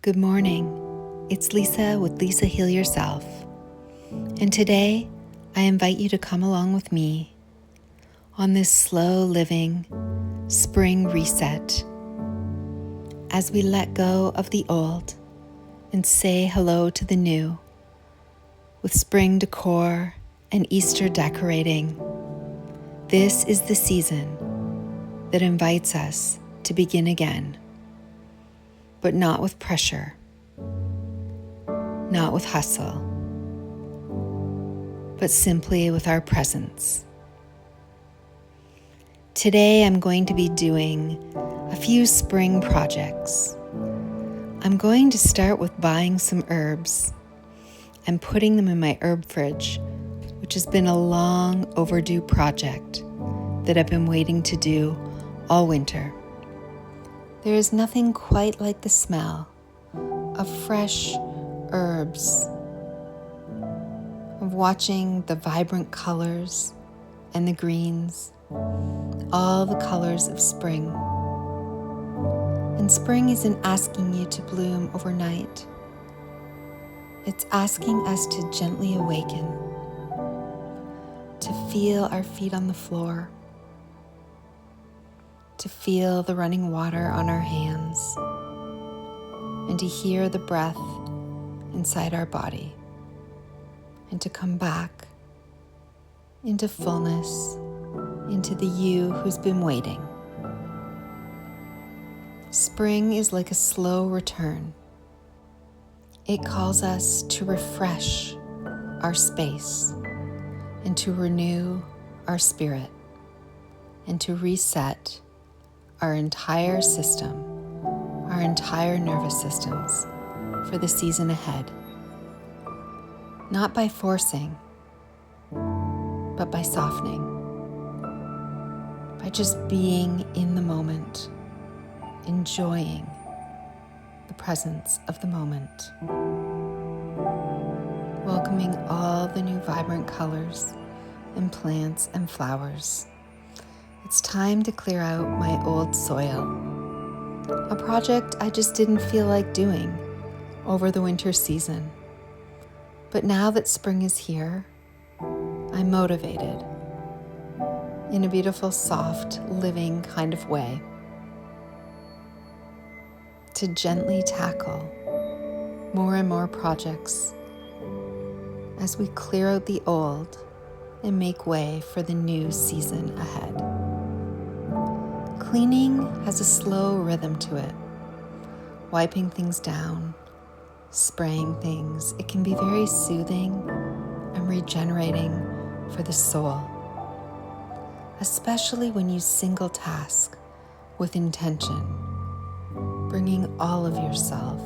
Good morning. It's Lisa with Lisa Heal Yourself. And today, I invite you to come along with me on this slow living spring reset as we let go of the old and say hello to the new with spring decor and Easter decorating. This is the season that invites us to begin again. But not with pressure, not with hustle, but simply with our presence. Today I'm going to be doing a few spring projects. I'm going to start with buying some herbs and putting them in my herb fridge, which has been a long overdue project that I've been waiting to do all winter. There is nothing quite like the smell of fresh herbs, of watching the vibrant colors and the greens, all the colors of spring. And spring isn't asking you to bloom overnight. It's asking us to gently awaken, to feel our feet on the floor, to feel the running water on our hands, and to hear the breath inside our body, and to come back into fullness, into the you who's been waiting. Spring is like a slow return. It calls us to refresh our space and to renew our spirit and to reset our entire system, our entire nervous systems for the season ahead. Not by forcing, but by softening, by just being in the moment, enjoying the presence of the moment, welcoming all the new vibrant colors and plants and flowers. It's time to clear out my old soil, a project I just didn't feel like doing over the winter season. But now that spring is here, I'm motivated in a beautiful, soft, living kind of way to gently tackle more and more projects as we clear out the old and make way for the new season ahead. Cleaning has a slow rhythm to it. Wiping things down, spraying things, it can be very soothing and regenerating for the soul, especially when you single task with intention, bringing all of yourself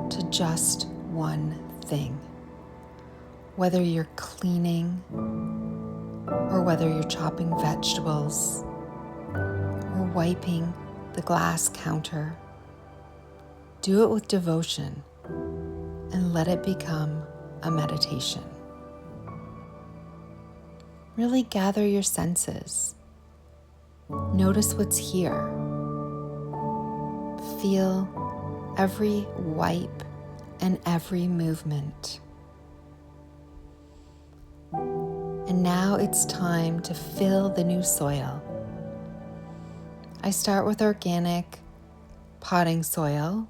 to just one thing. Whether you're cleaning or whether you're chopping vegetables or wiping the glass counter, do it with devotion and let it become a meditation. Really gather your senses. Notice what's here. Feel every wipe and every movement. And now it's time to fill the new soil. I start with organic potting soil,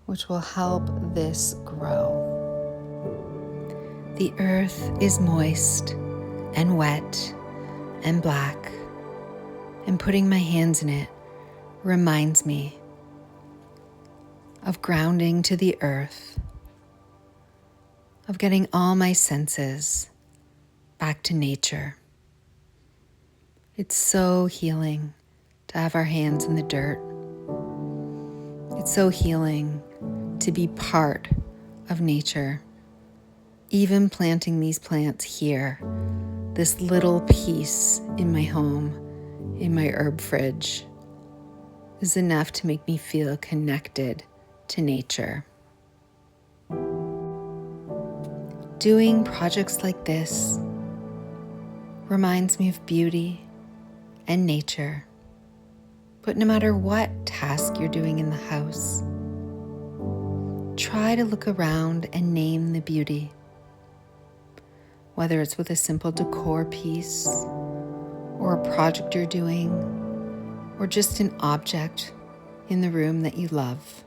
which will help this grow. The earth is moist and wet and black, and putting my hands in it reminds me of grounding to the earth, of getting all my senses back to nature. It's so healing to have our hands in the dirt. It's so healing to be part of nature. Even planting these plants here, this little piece in my home, in my herb fridge, is enough to make me feel connected to nature. Doing projects like this reminds me of beauty and nature. But no matter what task you're doing in the house, try to look around and name the beauty. Whether it's with a simple decor piece, or a project you're doing, or just an object in the room that you love.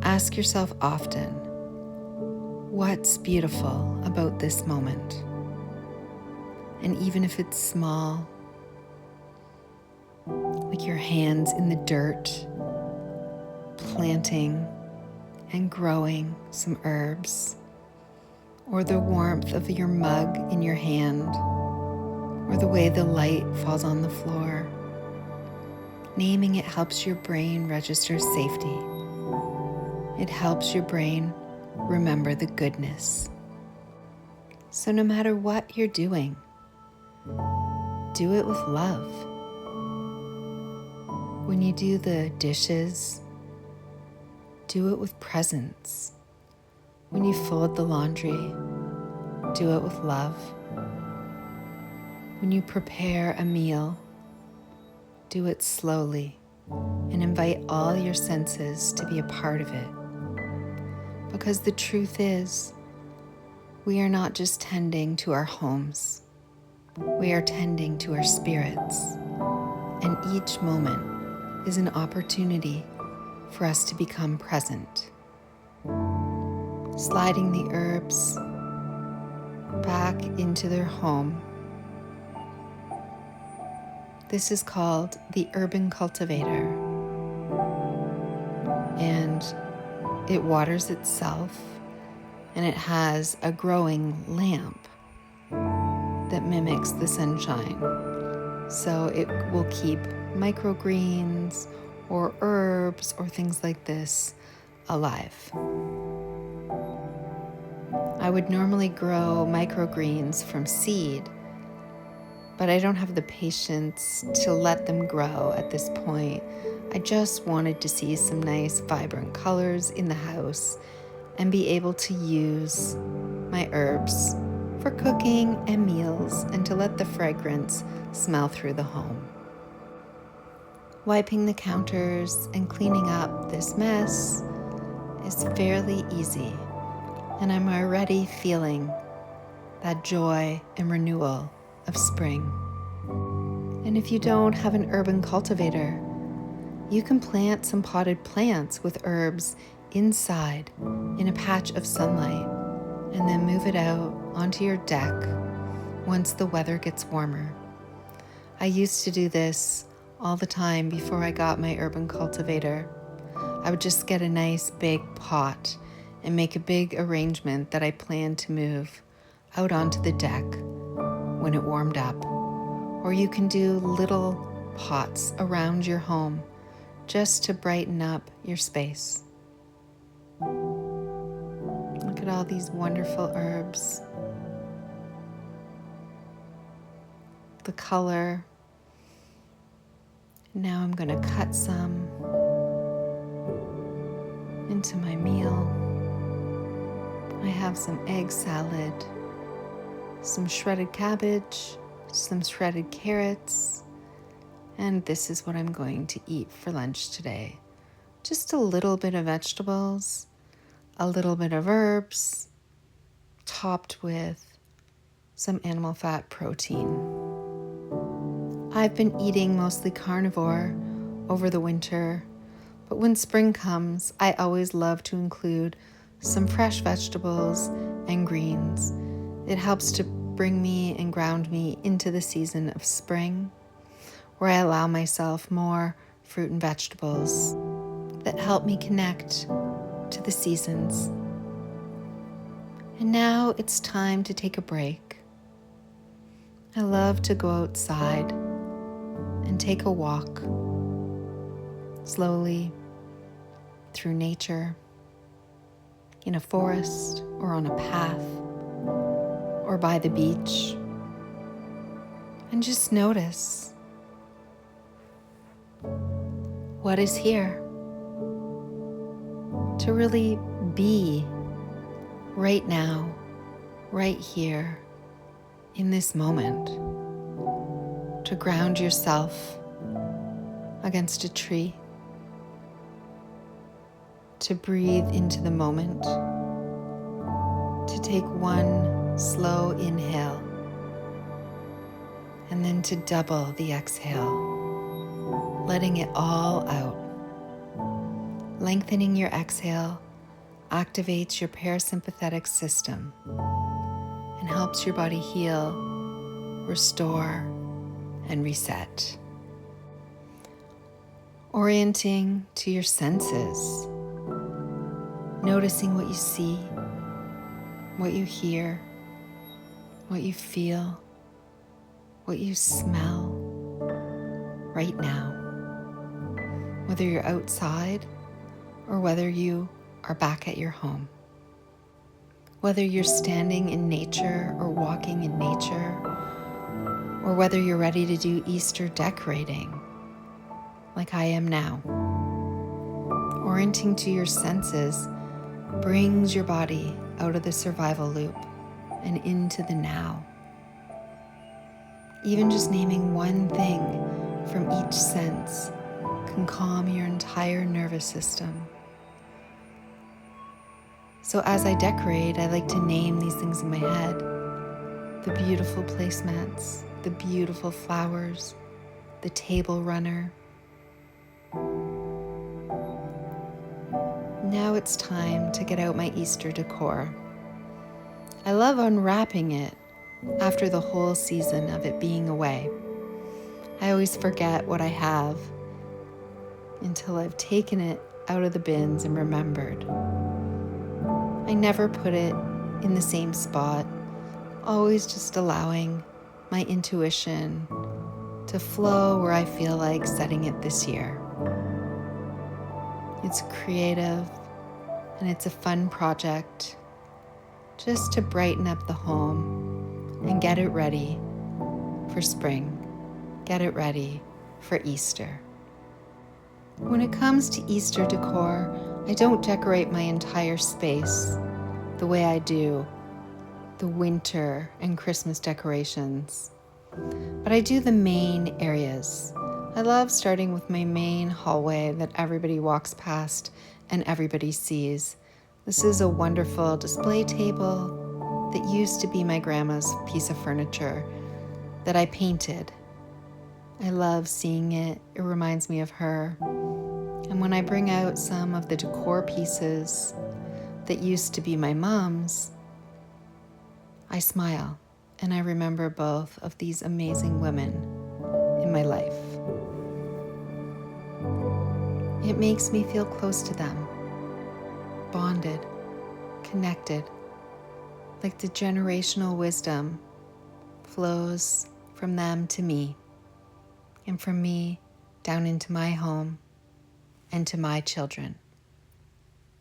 Ask yourself often, what's beautiful about this moment? And even if it's small, like your hands in the dirt, planting and growing some herbs, or the warmth of your mug in your hand, or the way the light falls on the floor. Naming it helps your brain register safety. It helps your brain remember the goodness. So no matter what you're doing, do it with love. When you do the dishes, do it with presence. When you fold the laundry, do it with love. When you prepare a meal, do it slowly and invite all your senses to be a part of it. Because the truth is, we are not just tending to our homes, we are tending to our spirits. And each moment is an opportunity for us to become present. Sliding the herbs back into their home. This is called the urban cultivator, and it waters itself, and it has a growing lamp that mimics the sunshine. So it will keep microgreens or herbs or things like this alive. I would normally grow microgreens from seed, but I don't have the patience to let them grow at this point. I just wanted to see some nice vibrant colors in the house and be able to use my herbs for cooking and meals and to let the fragrance smell through the home. Wiping the counters and cleaning up this mess is fairly easy, and I'm already feeling that joy and renewal of spring. And if you don't have an urban cultivator, you can plant some potted plants with herbs inside in a patch of sunlight and then move it out onto your deck once the weather gets warmer. I used to do this all the time before I got my urban cultivator. I would just get a nice big pot and make a big arrangement that I planned to move out onto the deck when it warmed up. Or you can do little pots around your home just to brighten up your space. Look at all these wonderful herbs. The color. Now I'm going to cut some into my meal. I have some egg salad, some shredded cabbage, some shredded carrots, and this is what I'm going to eat for lunch today. Just a little bit of vegetables, a little bit of herbs, topped with some animal fat protein. I've been eating mostly carnivore over the winter, but when spring comes, I always love to include some fresh vegetables and greens. It helps to bring me and ground me into the season of spring, where I allow myself more fruit and vegetables that help me connect to the seasons. And now it's time to take a break. I love to go outside and take a walk slowly through nature, in a forest or on a path or by the beach, and just notice what is here. To really be right now, right here, in this moment. To ground yourself against a tree. to breathe into the moment, to take one slow inhale, and then to double the exhale, letting it all out. Lengthening your exhale activates your parasympathetic system and helps your body heal, restore, and reset. Orienting to your senses, noticing what you see, what you hear, what you feel, what you smell right now. Whether you're outside or whether you are back at your home. Whether you're standing in nature or walking in nature, or whether you're ready to do Easter decorating, like I am now. Orienting to your senses brings your body out of the survival loop and into the now. Even just naming one thing from each sense can calm your entire nervous system. So as I decorate, I like to name these things in my head. The beautiful placemats, the beautiful flowers, the table runner. Now it's time to get out my Easter decor. I love unwrapping it after the whole season of it being away. I always forget what I have until I've taken it out of the bins and remembered. I never put it in the same spot, always just allowing my intuition to flow where I feel like setting it this year. It's creative and it's a fun project just to brighten up the home and get it ready for spring, get it ready for Easter. When it comes to Easter decor, I don't decorate my entire space the way I do the winter and Christmas decorations, but I do the main areas. I love starting with my main hallway that everybody walks past and everybody sees. This is a wonderful display table that used to be my grandma's piece of furniture that I painted. I love seeing it. It reminds me of her. And when I bring out some of the decor pieces that used to be my mom's, I smile and I remember both of these amazing women in my life. It makes me feel close to them, bonded, connected, like the generational wisdom flows from them to me, and from me down into my home and to my children.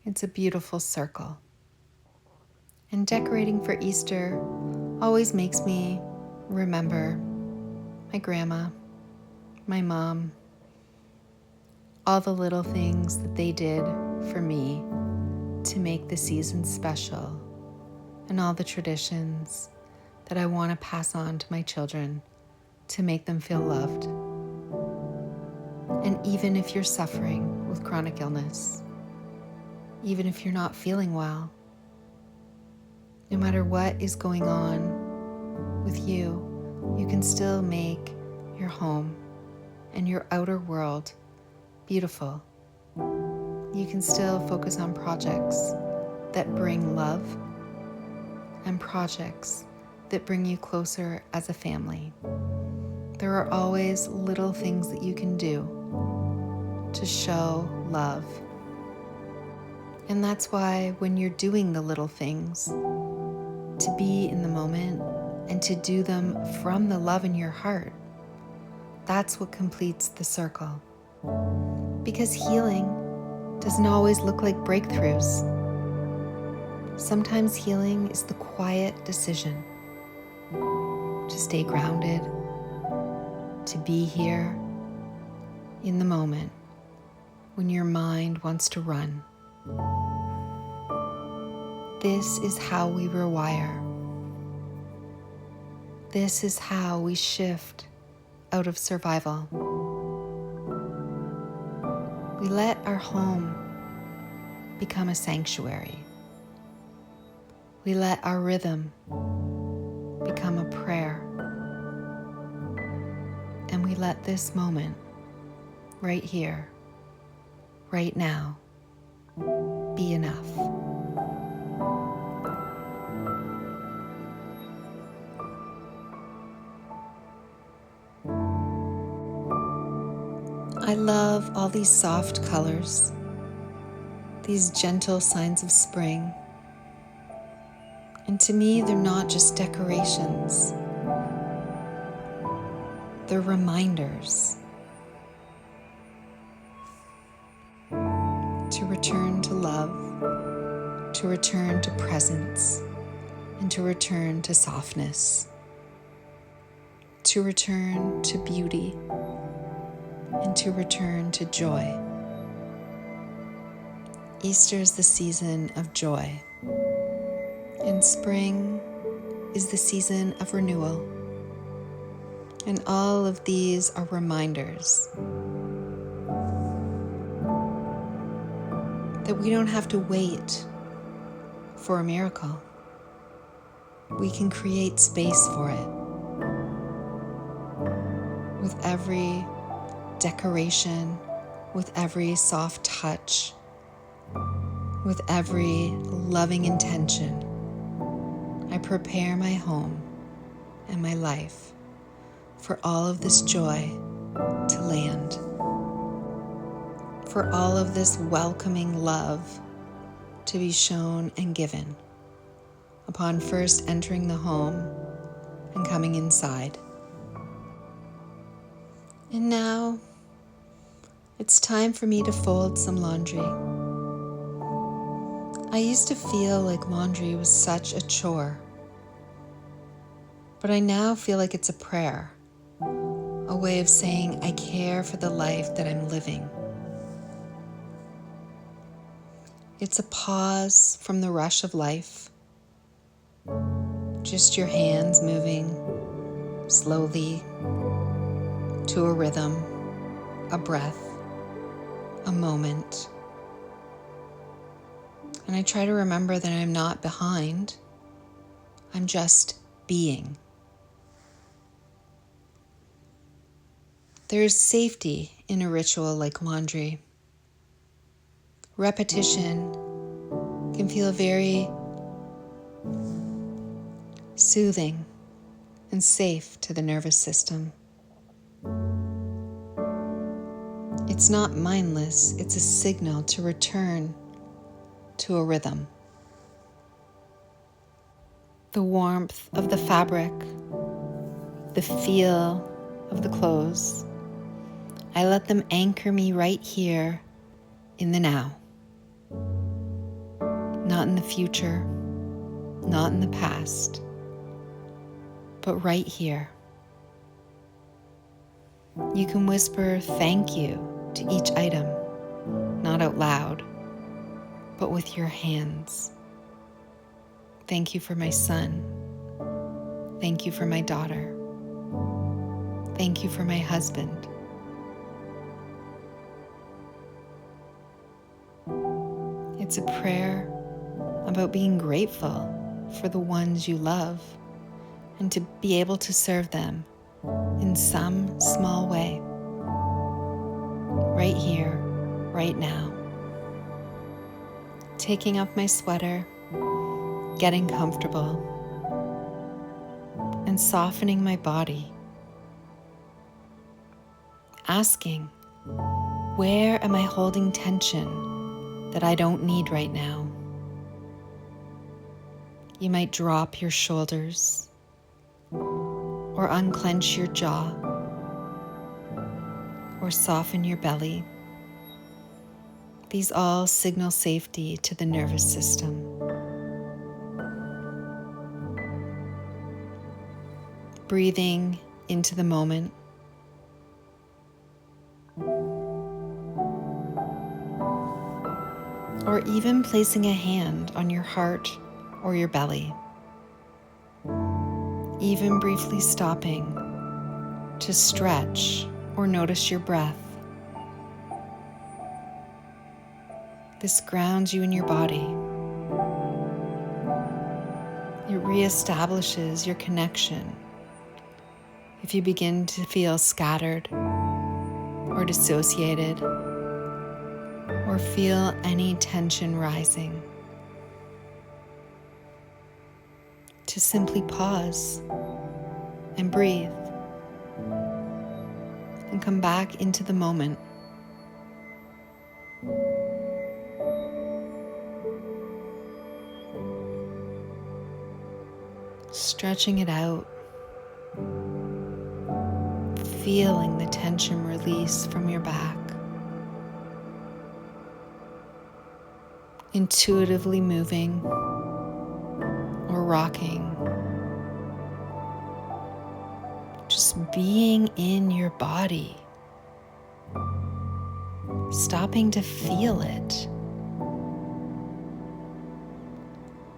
It's a beautiful circle. And decorating for Easter always makes me remember my grandma, my mom, all the little things that they did for me to make the season special, and all the traditions that I want to pass on to my children to make them feel loved. And even if you're suffering with chronic illness, even if you're not feeling well, no matter what is going on with you, you can still make your home and your outer world beautiful. You can still focus on projects that bring love and projects that bring you closer as a family. There are always little things that you can do to show love. And that's why when you're doing the little things, to be in the moment and to do them from the love in your heart, that's what completes the circle. Because healing doesn't always look like breakthroughs. Sometimes healing is the quiet decision to stay grounded, to be here in the moment when your mind wants to run. This is how we rewire. This is how we shift out of survival. We let our home become a sanctuary. We let our rhythm become a prayer. And we let this moment, right here, right now, be enough. I love all these soft colors, these gentle signs of spring. And to me, they're not just decorations. They're reminders to return to love, to return to presence, and to return to softness, to return to beauty, and to return to joy. Easter is the season of joy, and spring is the season of renewal. And all of these are reminders that we don't have to wait for a miracle. We can create space for it. With every decoration, with every soft touch, with every loving intention, I prepare my home and my life for all of this joy to land, for all of this welcoming love to be shown and given upon first entering the home and coming inside. And now it's time for me to fold some laundry. I used to feel like laundry was such a chore, but I now feel like it's a prayer, a way of saying I care for the life that I'm living. It's a pause from the rush of life, just your hands moving slowly to a rhythm, a breath, a moment. And I try to remember that I'm not behind, I'm just being. There's safety in a ritual like laundry. Repetition can feel very soothing and safe to the nervous system. It's not mindless, it's a signal to return to a rhythm. The warmth of the fabric, the feel of the clothes, I let them anchor me right here in the now. Not in the future, not in the past, but right here. You can whisper thank you to each item, not out loud, but with your hands. Thank you for my son. Thank you for my daughter. Thank you for my husband. It's a prayer about being grateful for the ones you love and to be able to serve them in some small way, right here, right now. Taking off my sweater, getting comfortable, and softening my body. Asking, where am I holding tension that I don't need right now? You might drop your shoulders or unclench your jaw or soften your belly. These all signal safety to the nervous system. Breathing into the moment. Or even placing a hand on your heart or your belly. Even briefly stopping to stretch or notice your breath. This grounds you in your body. It reestablishes your connection. If you begin to feel scattered or dissociated or feel any tension rising, to simply pause and breathe and come back into the moment. Stretching it out, feeling the tension release from your back, intuitively moving or rocking, just being in your body, stopping to feel it,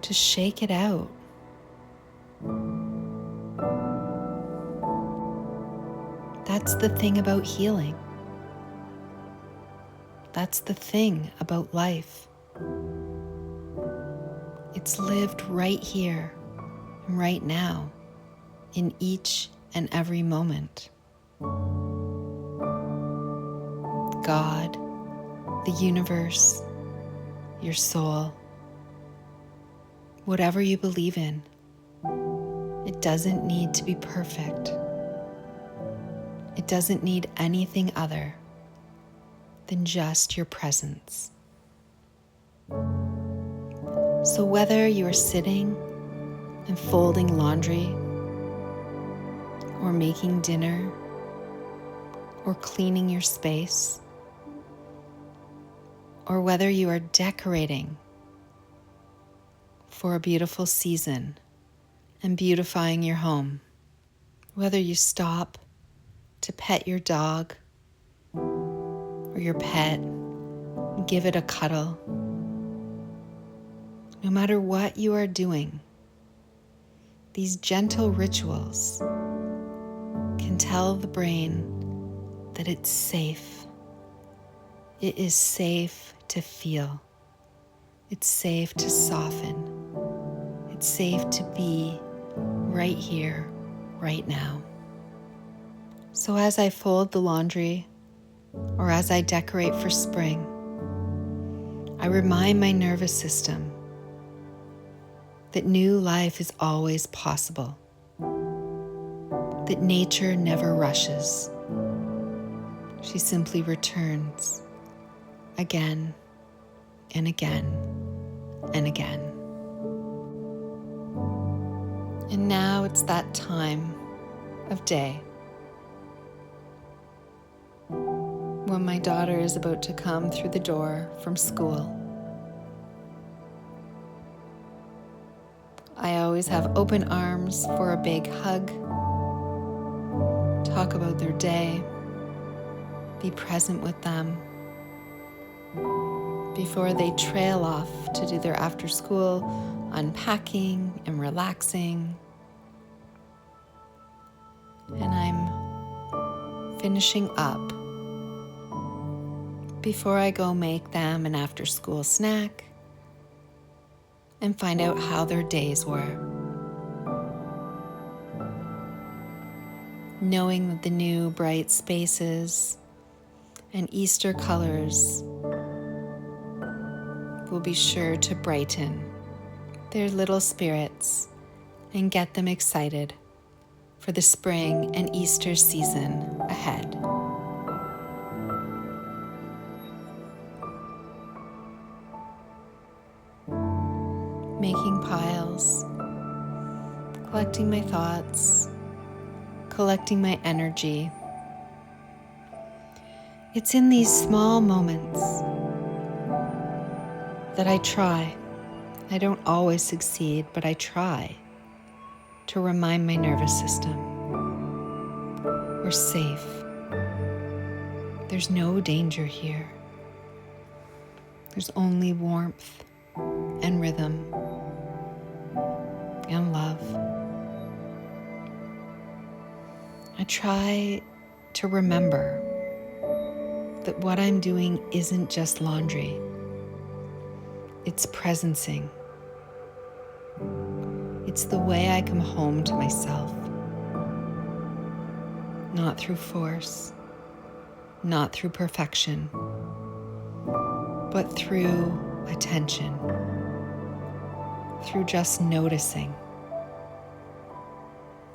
to shake it out. That's the thing about healing. That's the thing about life. It's lived right here and right now in each and every moment. God, the universe, your soul, whatever you believe in, it doesn't need to be perfect. It doesn't need anything other than just your presence. So whether you are sitting and folding laundry, or making dinner, or cleaning your space, or whether you are decorating for a beautiful season and beautifying your home, whether you stop to pet your dog or your pet, give it a cuddle. No matter what you are doing, these gentle rituals can tell the brain that it's safe. It is safe to feel. It's safe to soften. It's safe to be right here, right now. So as I fold the laundry, or as I decorate for spring, I remind my nervous system that new life is always possible, that nature never rushes. She simply returns again and again and again. And now it's that time of day when my daughter is about to come through the door from school. I always have open arms for a big hug, talk about their day, be present with them before they trail off to do their after school unpacking and relaxing. And I'm finishing up before I go make them an after school snack and find out how their days were. Knowing that the new bright spaces and Easter colors will be sure to brighten their little spirits and get them excited for the spring and Easter season ahead. Making piles, collecting my thoughts, collecting my energy. It's in these small moments that I try. I don't always succeed, but I try to remind my nervous system we're safe. There's no danger here. There's only warmth and rhythm and love. I try to remember that what I'm doing isn't just laundry. It's presencing. It's the way I come home to myself. Not through force, not through perfection, but through attention, through just noticing.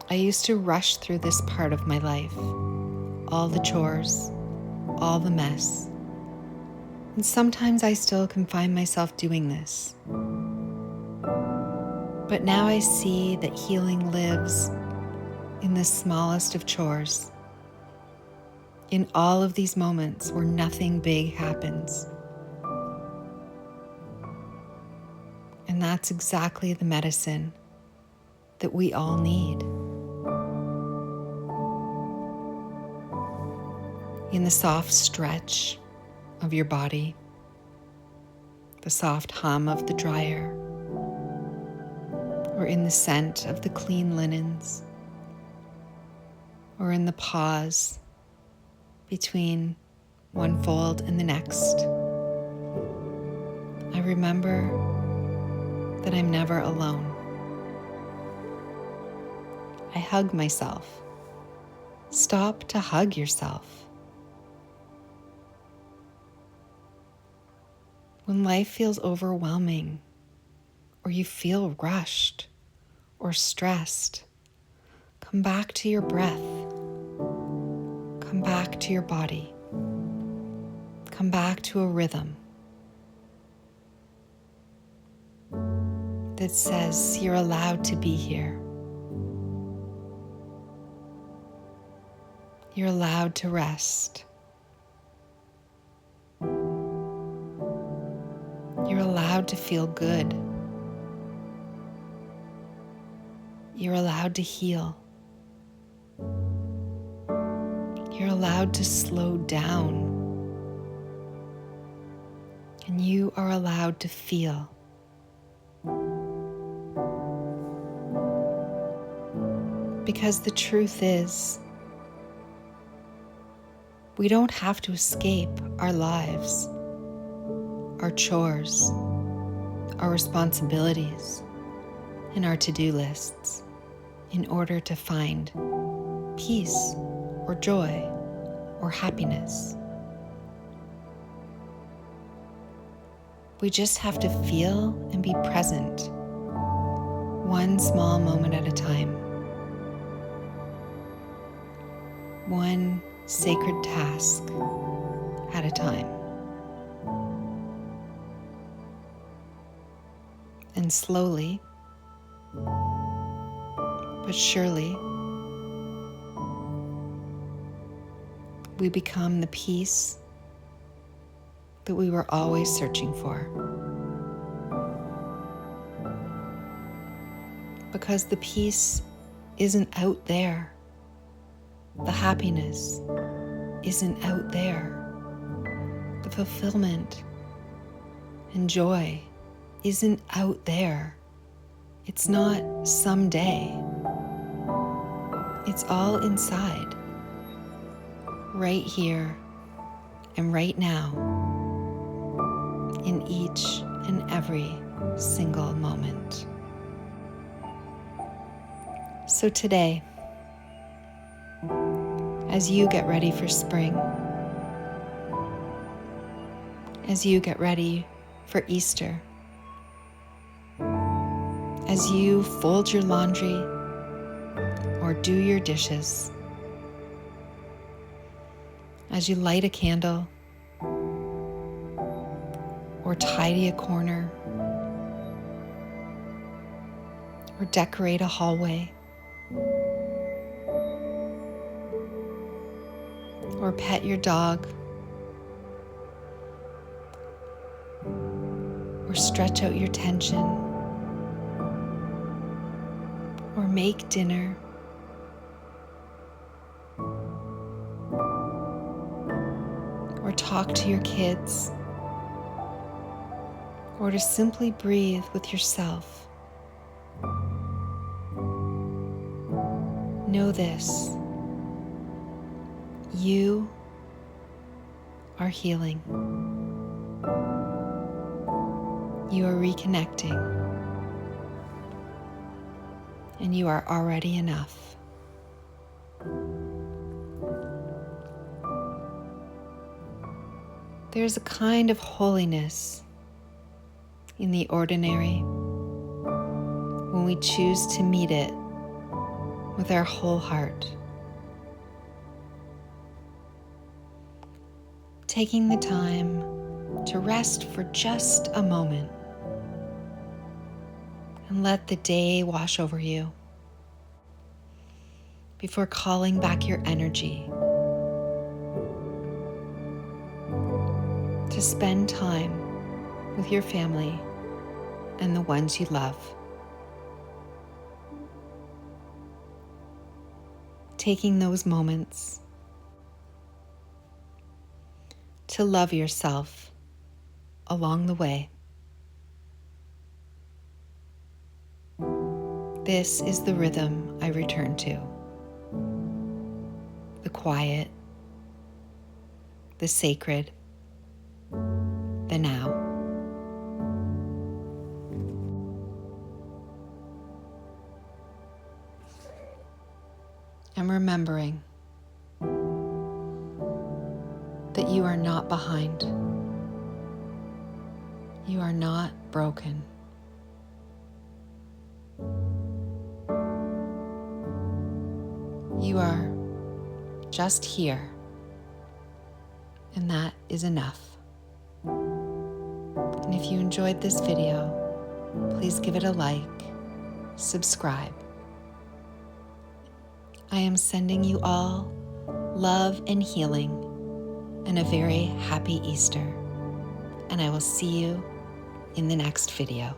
I used to rush through this part of my life, all the chores, all the mess. And sometimes I still can find myself doing this. But now I see that healing lives in the smallest of chores, in all of these moments where nothing big happens. And that's exactly the medicine that we all need. In the soft stretch of your body, the soft hum of the dryer, or in the scent of the clean linens, or in the pause between one fold and the next, I remember that I'm never alone. I hug myself. Stop to hug yourself. When life feels overwhelming, or you feel rushed or stressed, come back to your breath. Come back to your body. Come back to a rhythm that says you're allowed to be here. You're allowed to rest. You're allowed to feel good. You're allowed to heal. You're allowed to slow down. And you are allowed to feel. Because the truth is, we don't have to escape our lives, our chores, our responsibilities, and our to-do lists in order to find peace or joy or happiness. We just have to feel and be present, one small moment at a time, one sacred task at a time. And slowly, but surely, we become the peace that we were always searching for. Because the peace isn't out there. The happiness isn't out there. The fulfillment and joy isn't out there. It's not someday. It's all inside, right here and right now, in each and every single moment. So today, as you get ready for spring, as you get ready for Easter, as you fold your laundry or do your dishes, as you light a candle or tidy a corner or decorate a hallway or pet your dog or stretch out your tension or make dinner or talk to your kids or to simply breathe with yourself. Know this: you are healing. You are reconnecting, and you are already enough. There's a kind of holiness in the ordinary when we choose to meet it with our whole heart. Taking the time to rest for just a moment and let the day wash over you before calling back your energy to spend time with your family and the ones you love. Taking those moments to love yourself along the way. This is the rhythm I return to. The quiet, the sacred, the now. I'm remembering that you are not behind. You are not broken. You are just here, and that is enough. And if you enjoyed this video, please give it a like, subscribe. I am sending you all love and healing and a very happy Easter. And I will see you in the next video.